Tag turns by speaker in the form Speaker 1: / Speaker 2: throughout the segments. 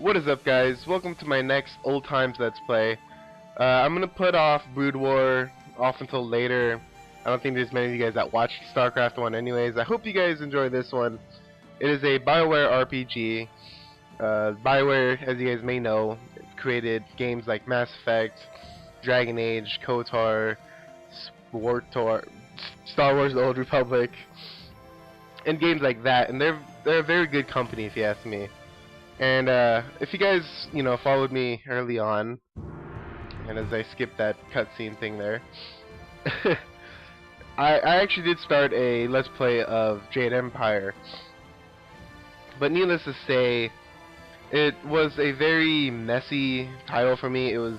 Speaker 1: What is up, guys? Welcome to my next Old Times Let's Play. I'm gonna put off Brood War off until later. I don't think there's many of you guys that watched StarCraft 1 anyways. I hope you guys enjoy this one. It is a BioWare RPG. BioWare, as you guys may know, created games like Mass Effect, Dragon Age, KOTOR, SWTOR, Star Wars The Old Republic, and games like that. And they're a very good company if you ask me. And if you guys, followed me early on, and as I skipped that cutscene thing there, I actually did start a Let's Play of Jade Empire. But needless to say, it was a very messy title for me. It was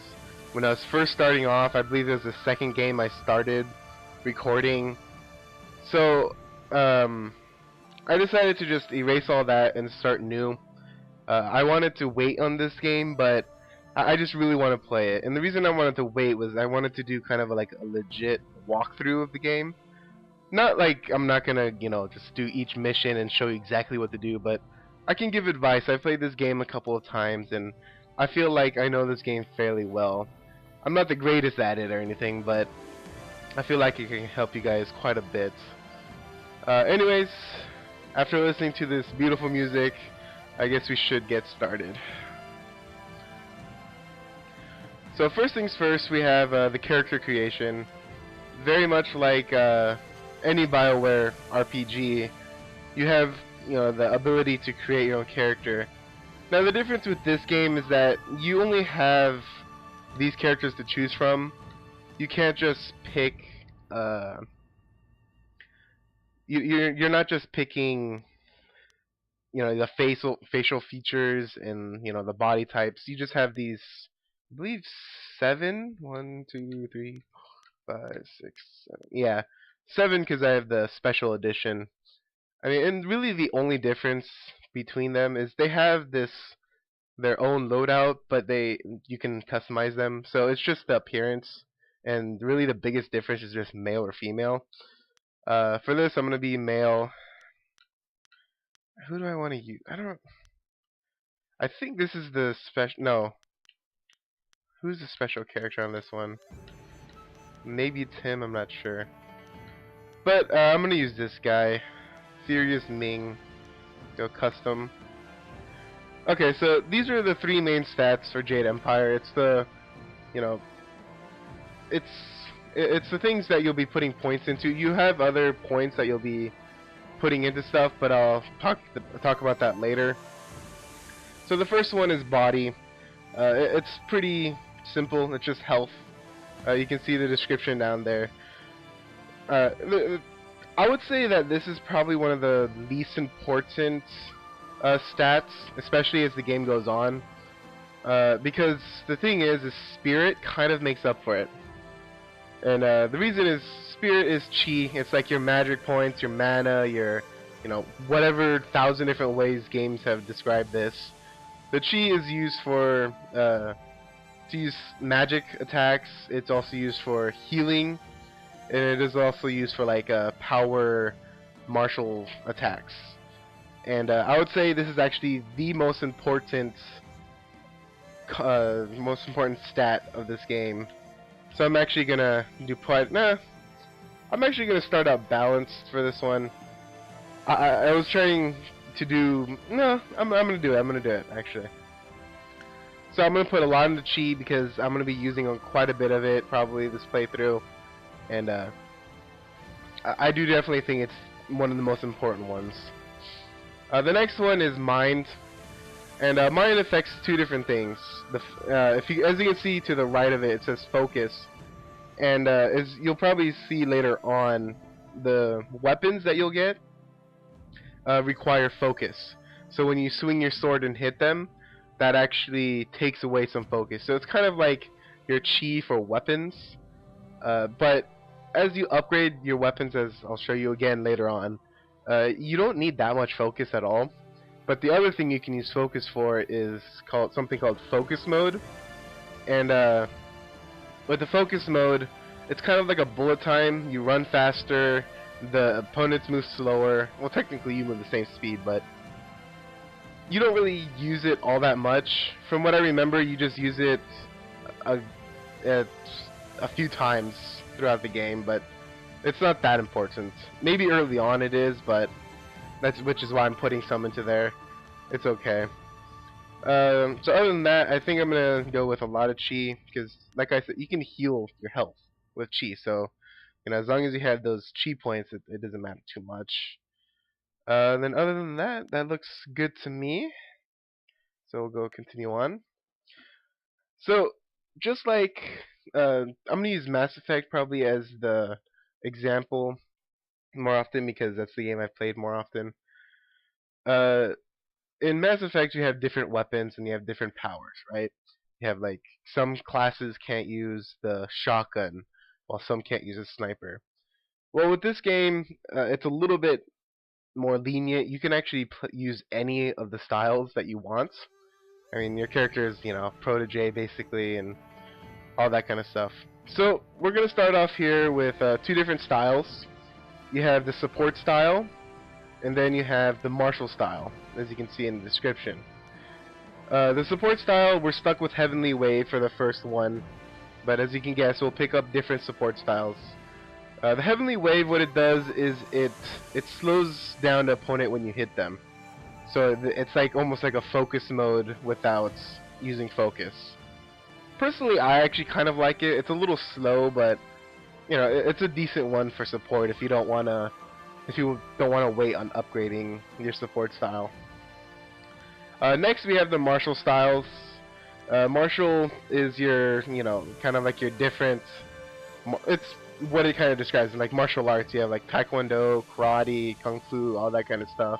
Speaker 1: when I was first starting off. I believe it was the second game I started recording. So I decided to just erase all that and start new. I wanted to wait on this game, but I just really want to play it. And the reason I wanted to wait was I wanted to do kind of like a legit walkthrough of the game. Not like I'm not gonna, just do each mission and show you exactly what to do, but I can give advice. I've played this game a couple of times, and I feel like I know this game fairly well. I'm not the greatest at it or anything, but I feel like it can help you guys quite a bit. Anyways, after listening to this beautiful music, I guess we should get started. So first things first, we have the character creation. Very much like any BioWare RPG, you have the ability to create your own character. Now the difference with this game is that you only have these characters to choose from. You can't just pick. You're not just picking. The facial features and the body types. You just have these, I believe, 7. 1, 2, 3, 5, 6, 7. Yeah, 7 because I have the special edition. I mean, and really the only difference between them is they have their own loadout, but you can customize them. So it's just the appearance, and really the biggest difference is just male or female. For this, I'm gonna be male. Who do I want to use? I think this is the special. No. Who's the special character on this one? Maybe it's him. I'm not sure. But I'm gonna use this guy, Serious Ming. Go custom. Okay, so these are the 3 main stats for Jade Empire. It's the, it's the things that you'll be putting points into. You have other points that you'll be putting into stuff, but I'll talk about that later. So the first one is body. It's pretty simple. It's just health. You can see the description down there. I would say that this is probably one of the least important stats, especially as the game goes on. Because the thing is spirit kind of makes up for it. And the reason is spirit is chi. It's like your magic points, your mana, your whatever 1,000 different ways games have described this. The chi is used for to use magic attacks. It's also used for healing, and it is also used for like power martial attacks. And I would say this is actually the most important stat of this game. So I'm actually gonna do I'm actually gonna start out balanced for this one. I was trying to do I'm gonna do it actually. So I'm gonna put a lot in the chi because I'm gonna be using quite a bit of it probably this playthrough, and I do definitely think it's one of the most important ones. The next one is mind. And mind affects 2 different things. As you can see to the right of it, it says focus. And as you'll probably see later on, the weapons that you'll get require focus. So when you swing your sword and hit them, that actually takes away some focus. So it's kind of like your chi for weapons. But as you upgrade your weapons, as I'll show you again later on, you don't need that much focus at all. But the other thing you can use focus for is something called focus mode. And with the focus mode, it's kind of like a bullet time. You run faster, the opponents move slower. Well, technically you move the same speed, but you don't really use it all that much. From what I remember, you just use it a, a, a few times throughout the game, but it's not that important. Maybe early on it is, but which is why I'm putting some into there. It's okay. So other than that, I think I'm gonna go with a lot of chi because, like I said, you can heal your health with chi. So as long as you have those chi points, it doesn't matter too much. Then other than that, that looks good to me. So we'll go continue on. So just like I'm gonna use Mass Effect probably as the example more often because that's the game I've played more often. Uh, in Mass Effect, you have different weapons and you have different powers, right? You have like some classes can't use the shotgun, while some can't use a sniper. Well, with this game, it's a little bit more lenient. You can actually use any of the styles that you want. I mean, your character is, protege basically, and all that kind of stuff. So we're gonna start off here with two different styles. You have the support style, and then you have the martial style, as you can see in the description. The support style, we're stuck with Heavenly Wave for the first one, but as you can guess, we'll pick up different support styles. The Heavenly Wave, what it does is it slows down the opponent when you hit them. So it's like almost like a focus mode without using focus. Personally, I actually kind of like it. It's a little slow, but it's a decent one for support if you don't wanna wait on upgrading your support style. Next, we have the martial styles. Martial is your, kind of like your different. It's what it kind of describes, like martial arts. You have like Taekwondo, Karate, Kung Fu, all that kind of stuff.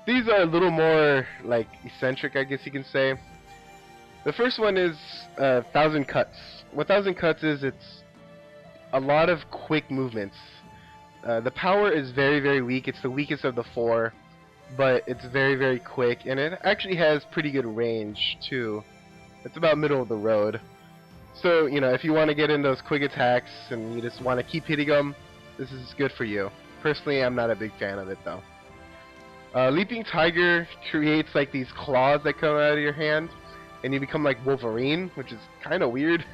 Speaker 1: These are a little more like eccentric, I guess you can say. The first one is 1,000 cuts. What 1,000 cuts is, it's a lot of quick movements. The power is very, very weak. It's the weakest of the four, but it's very, very quick, and it actually has pretty good range too. It's about middle of the road. So, if you want to get in those quick attacks and you just want to keep hitting them, this is good for you. Personally, I'm not a big fan of it though. Leaping Tiger creates like these claws that come out of your hand, and you become like Wolverine, which is kind of weird.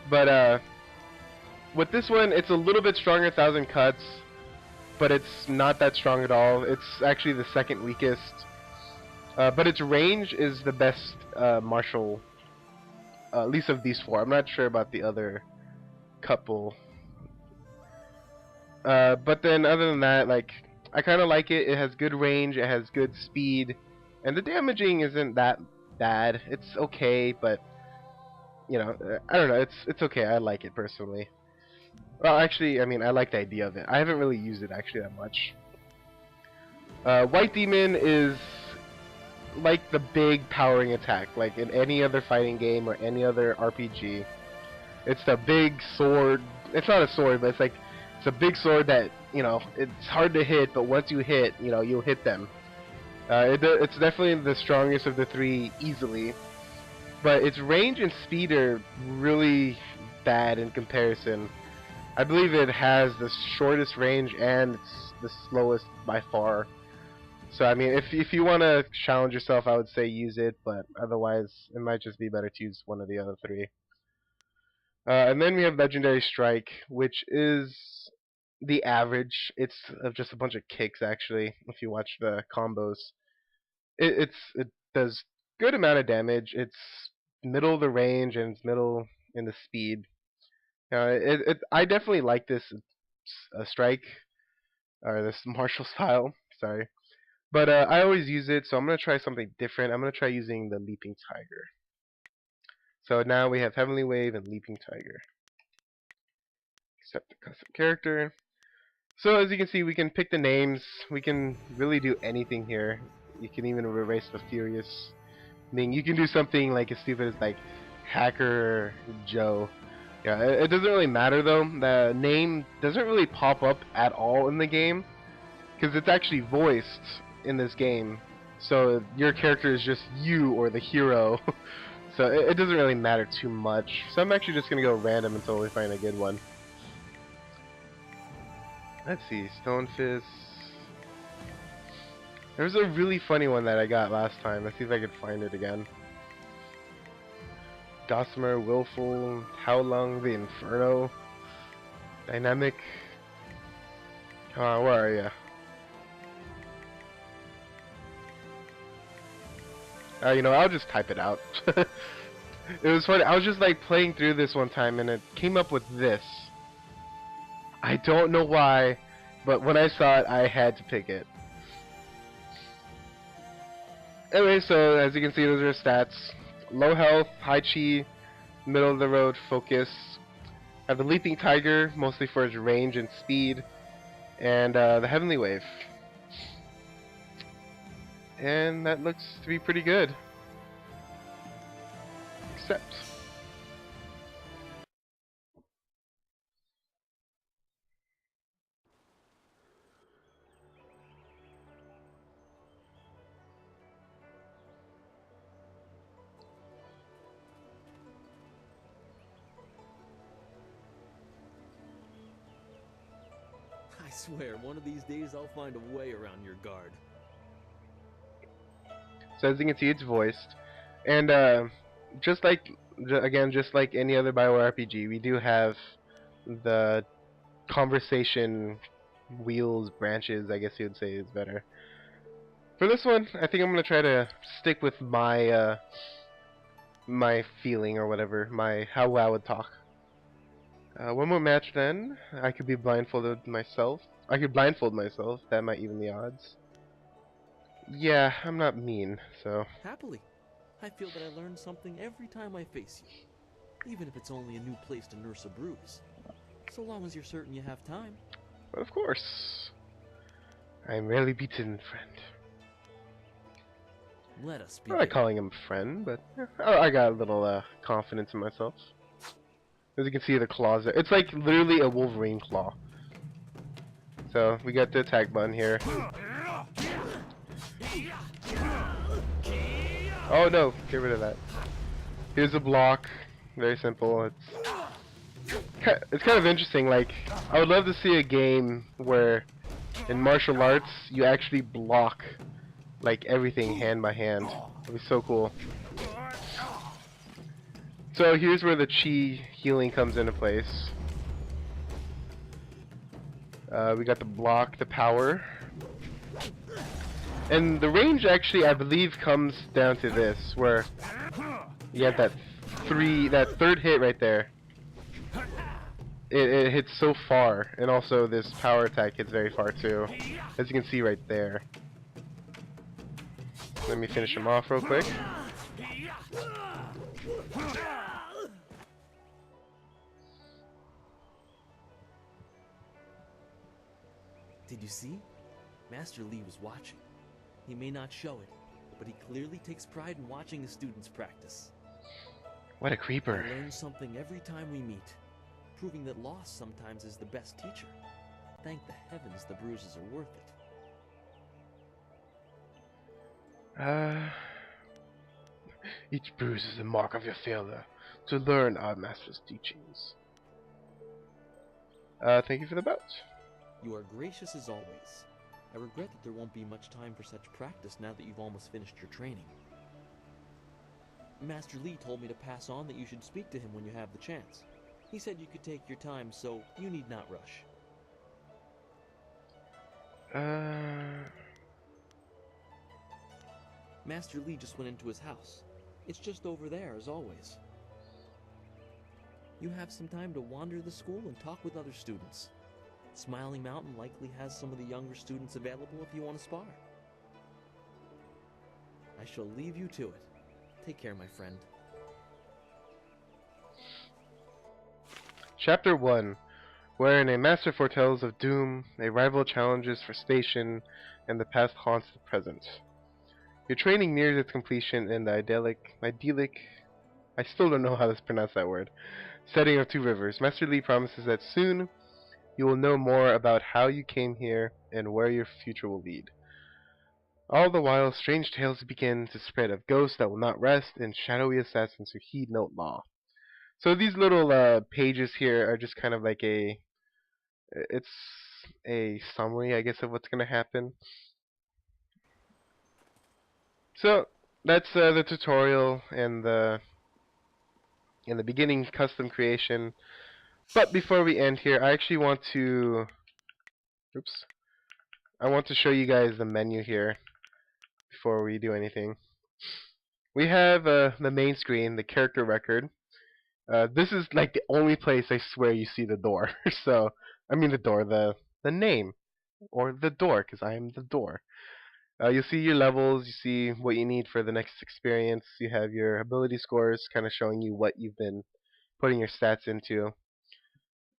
Speaker 1: But with this one, it's a little bit stronger, 1,000 cuts, but it's not that strong at all. It's actually the second weakest. But its range is the best martial, at least of these four. I'm not sure about the other couple. But then other than that, like, I kind of like it. It has good range, it has good speed, and the damaging isn't that bad. It's okay, but I don't know. It's okay. I like it personally. Well, actually, I mean, I like the idea of it. I haven't really used it actually that much. White Demon is like the big powering attack, like in any other fighting game or any other RPG. It's the big sword. It's not a sword, but it's a big sword that it's hard to hit, but once you hit, you'll hit them. It's definitely the strongest of the three easily, but its range and speed are really bad in comparison. I believe it has the shortest range and it's the slowest by far. So I mean, if you want to challenge yourself, I would say use it, but otherwise it might just be better to use one of the other three. And then we have Legendary Strike, which is the average. It's just a bunch of kicks actually. If you watch the combos, it does good amount of damage. It's middle of the range and it's middle in the speed. I definitely like this strike or this martial style. Sorry, but I always use it, so I'm gonna try something different. I'm gonna try using the Leaping Tiger. So now we have Heavenly Wave and Leaping Tiger. Accept the custom character. So as you can see, we can pick the names. We can really do anything here. You can even erase the Furious. I mean, you can do something like as stupid as like Hacker Joe. Yeah, it doesn't really matter though. The name doesn't really pop up at all in the game because it's actually voiced in this game. So your character is just you or the hero. So it doesn't really matter too much. So I'm actually just gonna go random until we find a good one. Let's see, Stone Fist. There was a really funny one that I got last time. Let's see if I can find it again. Gossamer, Willful, How Long, the Inferno, Dynamic. Where are ya? You know, I'll just type it out. It was funny. I was just like playing through this one time and it came up with this. I don't know why, but when I saw it, I had to pick it. Anyway, so as you can see, those are stats. Low health, high chi, middle of the road, focus. Have the Leaping Tiger, mostly for its range and speed. And the Heavenly Wave. And that looks to be pretty good. Except...
Speaker 2: I swear, one of these days I'll find a way around your guard.
Speaker 1: So as you can see, it's voiced. And just like, again, just like any other Bioware RPG, we do have the conversation wheels, branches, I guess you would say is better. For this one, I think I'm gonna try to stick with my my feeling or whatever, how I would talk. One more match then. I could be blindfolded myself. I could blindfold myself. That might even the odds. Yeah, I'm not mean, so.
Speaker 2: Happily. I feel that I learn something every time I face you. Even if it's only a new place to nurse a bruise. So long as you're certain you have time.
Speaker 1: But of course. I'm rarely beaten, friend.
Speaker 2: Let us
Speaker 1: I
Speaker 2: begin.
Speaker 1: like calling him friend, but I got a little confidence in myself. As you can see, the claws there. It's like literally a Wolverine claw. So we got the attack button here. Oh no, get rid of that. Here's a block. Very simple. It's kind of interesting. Like, I would love to see a game where in martial arts you actually block like everything hand by hand. It'd be so cool. So here's where the chi healing comes into place. We got the block, the power. And the range actually, I believe, comes down to this, where you have that third hit right there. It hits so far, and also this power attack hits very far too, as you can see right there. Let me finish him off real quick.
Speaker 2: Did you see? Master Lee was watching. He may not show it, but he clearly takes pride in watching his students practice.
Speaker 1: What a creeper.
Speaker 2: I learn something every time we meet, proving that loss sometimes is the best teacher. Thank the heavens the bruises are worth it.
Speaker 1: Each bruise is a mark of your failure to learn our master's teachings. Thank you for the belt.
Speaker 2: You are gracious as always. I regret that there won't be much time for such practice now that you've almost finished your training. Master Lee told me to pass on that you should speak to him when you have the chance. He said you could take your time, so you need not rush. Master Lee just went into his house. It's just over there, as always. You have some time to wander the school and talk with other students. Smiling Mountain likely has some of the younger students available if you want to spar. I shall leave you to it. Take care, my friend.
Speaker 1: Chapter 1, wherein a master foretells of doom, a rival challenges for station, and the past haunts the present. Your training nears its completion in the idyllic, I still don't know how to pronounce that word, setting of Two Rivers. Master Lee promises that soon you will know more about how you came here and where your future will lead. All the while, strange tales begin to spread of ghosts that will not rest and shadowy assassins who heed no law. So these little pages here are just kind of like it's a summary, I guess, of what's going to happen. So that's the tutorial and the in the beginning custom creation. But before we end here, I actually want to oops. I want to show you guys the menu here before we do anything. We have the main screen, the character record. This is like the only place I swear you see the door. So, I mean the door, the name, or the door, because I am the door. You'll see your levels, you see what you need for the next experience. You have your ability scores, kind of showing you what you've been putting your stats into.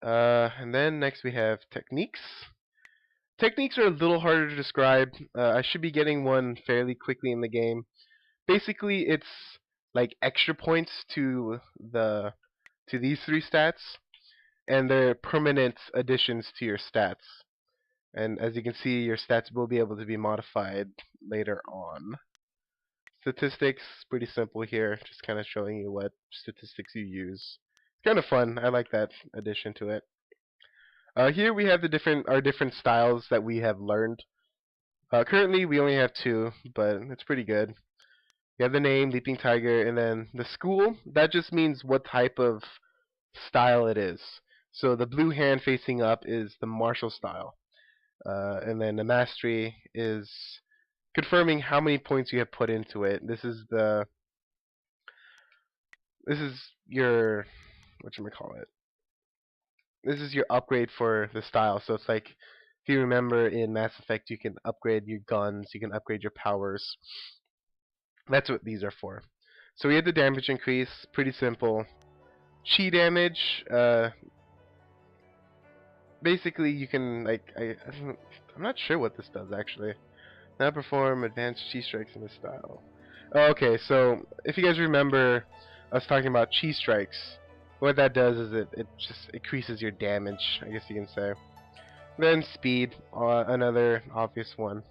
Speaker 1: And then next we have techniques. Techniques are a little harder to describe. I should be getting one fairly quickly in the game. Basically, it's like extra points to these three stats, and they're permanent additions to your stats. And as you can see, your stats will be able to be modified later on. Statistics, pretty simple here, just kind of showing you what statistics you use. It's kind of fun. I like that addition to it. Here we have our different styles that we have learned. Currently, we only have two, but it's pretty good. You have the name, Leaping Tiger, and then the school. That just means what type of style it is. So the blue hand facing up is the martial style. And then the mastery is confirming how many points you have put into it. This is your whatchamacallit. This is your upgrade for the style. So it's like if you remember in Mass Effect, you can upgrade your guns, you can upgrade your powers. That's what these are for. So we have the damage increase, pretty simple. Chi damage, basically you can I'm not sure what this does actually. Now perform advanced chi strikes in this style. Oh, okay, so if you guys remember us talking about chi strikes, what that does is it just increases your damage, I guess you can say. Then speed, another obvious one.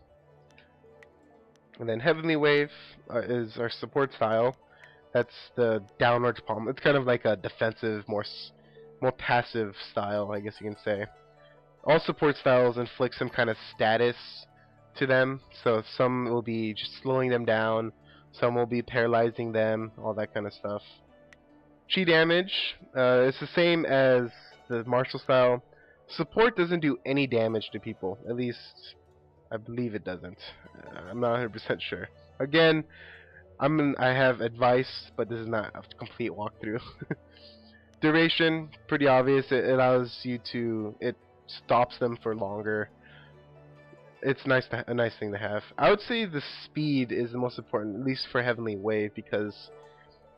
Speaker 1: And then heavenly wave is our support style. That's the downwards palm. It's kind of like a defensive, more passive style, I guess you can say. All support styles inflict some kind of status to them, so some will be just slowing them down, some will be paralyzing them, all that kind of stuff. Chi damage, it's the same as the martial style. Support doesn't do any damage to people, at least I believe it doesn't. I'm not 100% sure. Again, I have advice, but this is not a complete walkthrough. Duration, pretty obvious. It allows you to. It stops them for longer. It's a nice thing to have. I would say the speed is the most important, at least for Heavenly Wave, because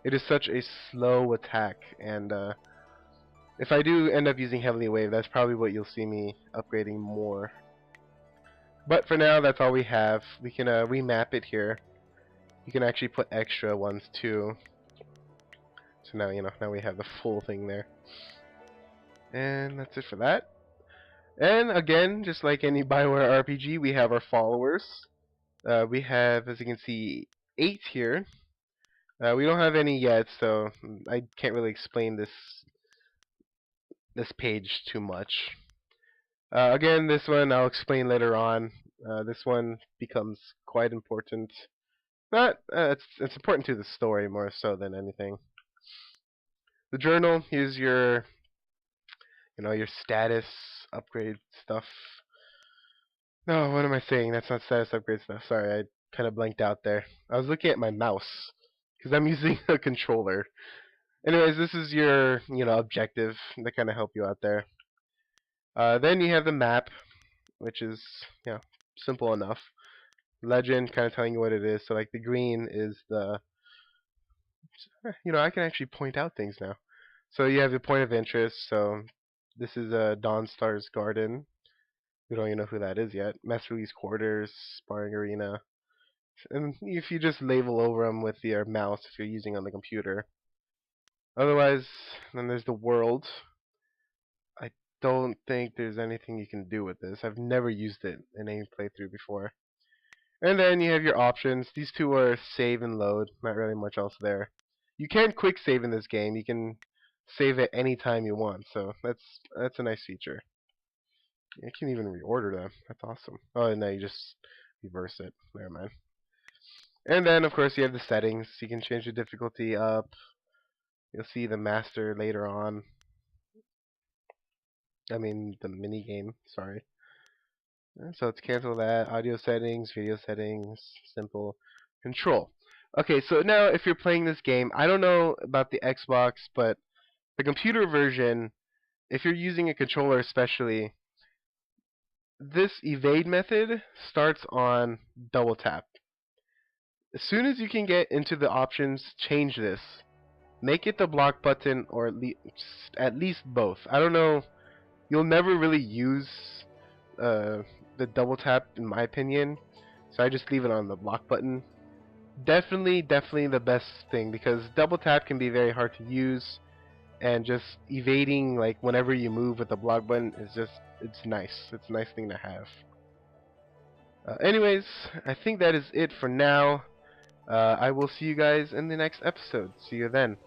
Speaker 1: it is such a slow attack. And if I do end up using Heavenly Wave, that's probably what you'll see me upgrading more. But for now, that's all we have. We can remap it here. You can actually put extra ones too. So now, now we have the full thing there. And that's it for that. And again, just like any Bioware RPG, we have our followers. We have, as you can see, 8 here. We don't have any yet, so I can't really explain this page too much. Again, this one I'll explain later on. This one becomes quite important. Not, it's important to the story more so than anything. The journal, here's your your status upgrade stuff. No, what am I saying? That's not status upgrade stuff. Sorry, I kind of blanked out there. I was looking at my mouse because I'm using a controller. Anyways, this is your, objective to kind of help you out there. Then you have the map, which is, simple enough. Legend, kind of telling you what it is. So, like, the green is the, I can actually point out things now. So you have your point of interest. So this is Dawnstar's Garden. We don't even know who that is yet. Master Lee's Quarters, Sparring Arena. And if you just label over them with your mouse if you're using on the computer. Otherwise, then there's the world. I don't think there's anything you can do with this. I've never used it in any playthrough before. And then you have your options. These two are save and load. Not really much else there. You can quick save in this game. You can save at any time you want. So that's a nice feature. You can even reorder them. That's awesome. Oh, and now you just reverse it. Never mind. And then, of course, you have the settings. You can change the difficulty up. You'll see the master later on. I mean, the mini game. Sorry. So let's cancel that. Audio settings, video settings, simple control. Okay, so now if you're playing this game, I don't know about the Xbox, but the computer version, if you're using a controller especially, this evade method starts on double tap. As soon as you can get into the options, change this. Make it the block button or at least both. I don't know. You'll never really use uh, the double tap in my opinion, so I just leave it on the block button. Definitely the best thing because double tap can be very hard to use, and just evading like whenever you move with the block button is just it's nice. It's a nice thing to have. Anyways, I think that is it for now. I will see you guys in the next episode. See you then.